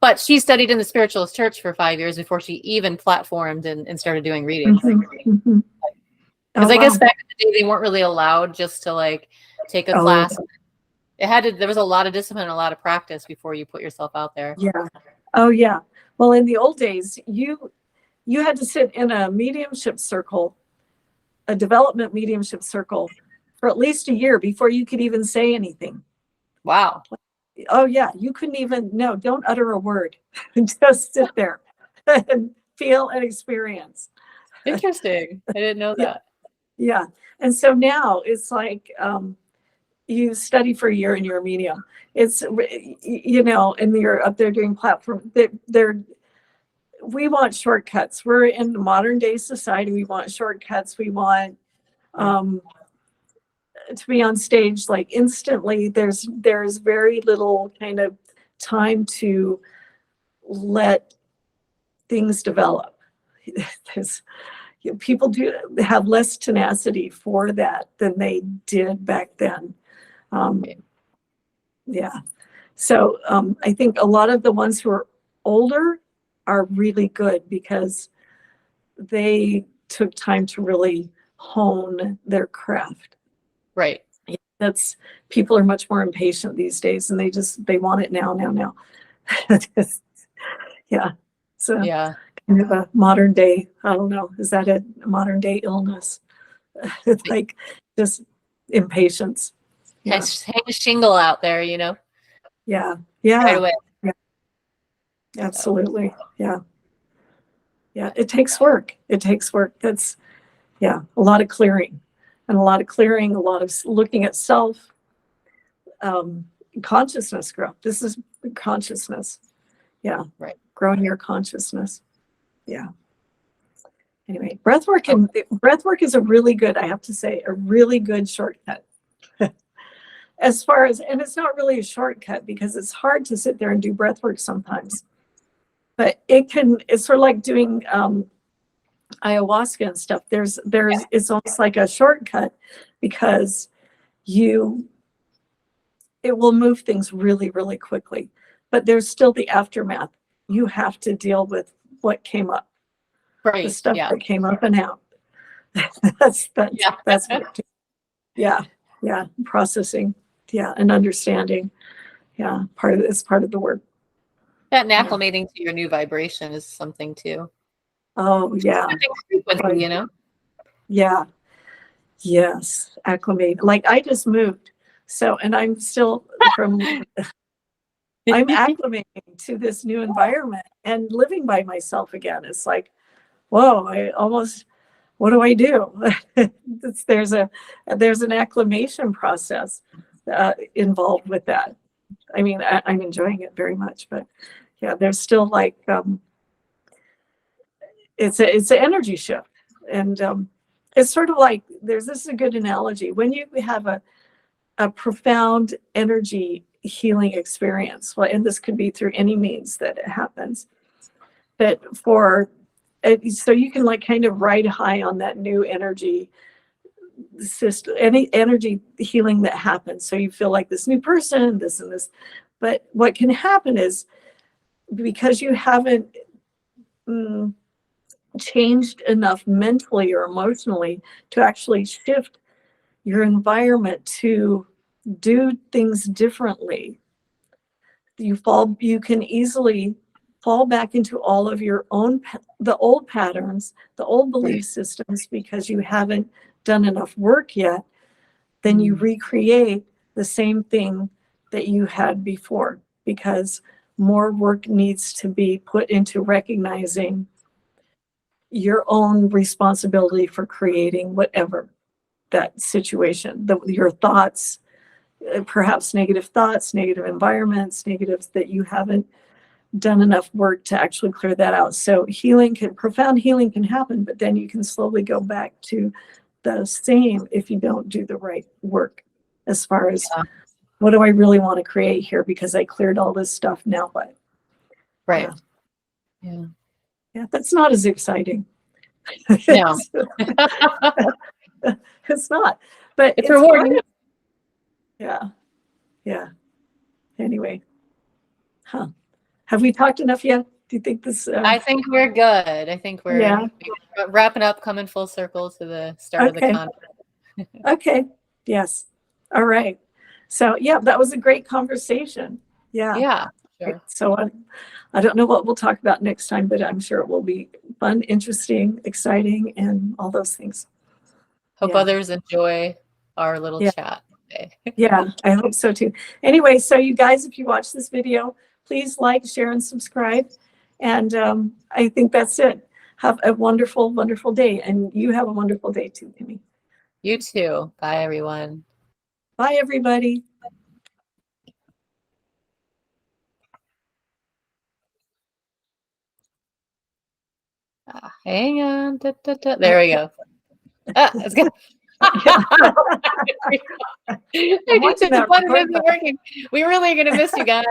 but she studied in the spiritualist church for 5 years before she even platformed and started doing readings. Because I guess back in the day, they weren't really allowed just to like take a class. There was a lot of discipline and a lot of practice before you put yourself out there. Yeah. Oh yeah. Well, in the old days, you had to sit in a mediumship circle, a development mediumship circle, for at least a year before you could even say anything. Wow. Oh yeah. You couldn't even, no, don't utter a word. Just sit there. and feel and experience. Interesting. I didn't know Yeah. that. Yeah. And so now it's like, you study for a year in your medium. It's, you know, and you're up there doing platform. We want shortcuts. We're in modern day society. We want shortcuts. We want to be on stage like instantly. There's very little kind of time to let things develop. There's, people do have less tenacity for that than they did back then. Yeah. So I think a lot of the ones who are older are really good because they took time to really hone their craft. Right. That's, people are much more impatient these days, and they want it now. Yeah. So Yeah. kind of a modern day, I don't know, is that a modern day illness? It's like just impatience. Yeah. Hang a shingle out there, you know? Yeah. Right Yeah. away. Yeah. Absolutely. Yeah. Yeah. It takes work. It takes work. That's, yeah, a lot of clearing, and a lot of looking at self, consciousness growth. This is consciousness. Yeah. Right. Growing your consciousness. Yeah. Anyway, breath work is a really good, I have to say, a really good shortcut. As far as, and it's not really a shortcut because it's hard to sit there and do breath work sometimes. But it's sort of like doing ayahuasca and stuff. It's almost like a shortcut because it will move things really, really quickly. But there's still the aftermath. You have to deal with what came up, Right. the stuff Yeah. that came up and out. That's what, yeah, processing, yeah, and understanding. Yeah, it's part of the work. That and acclimating to your new vibration is something too. Oh, yeah. Frequency, you know? Yeah. Yes. Acclimate. Like I just moved. So, and I'm still I'm acclimating to this new environment and living by myself again. It's like, whoa, what do I do? There's an acclimation process involved with that. I mean, I'm enjoying it very much, but yeah, there's still like, it's an energy shift. And it's sort of like, this is a good analogy. When you have a profound energy healing experience, well, and this could be through any means that it happens, but so you can like kind of ride high on that new energy system, any energy healing that happens. So you feel like this new person, this and this. But what can happen is, because you haven't changed enough mentally or emotionally to actually shift your environment to do things differently, you can easily fall back into all of the old patterns, the old belief systems, because you haven't done enough work yet. Then you recreate the same thing that you had before, because more work needs to be put into recognizing your own responsibility for creating whatever that situation, your thoughts, perhaps negative thoughts, negative environments, negatives that you haven't done enough work to actually clear that out. So profound healing can happen, but then you can slowly go back to the same if you don't do the right work, as far as what do I really want to create here, because I cleared all this stuff, now what? Right. Yeah. Yeah, that's not as exciting. No. It's not, but it's rewarding. Yeah. Anyway, have we talked enough yet? Do you think this? I think we're good. I think we're wrapping up, coming full circle to the start of the conference. Okay. Yes. All right. So yeah, that was a great conversation. Yeah. Sure. So I don't know what we'll talk about next time, but I'm sure it will be fun, interesting, exciting, and all those things. Hope others enjoy our little chat today. Yeah, I hope so too. Anyway, so you guys, if you watch this video, please like, share, and subscribe. And I think that's it. Have a wonderful, wonderful day. And you have a wonderful day too, Kimmie. You too. Bye, everyone. Bye, everybody. Hang on. There we go. Let's go. I think the button isn't working. We really are going to miss you guys.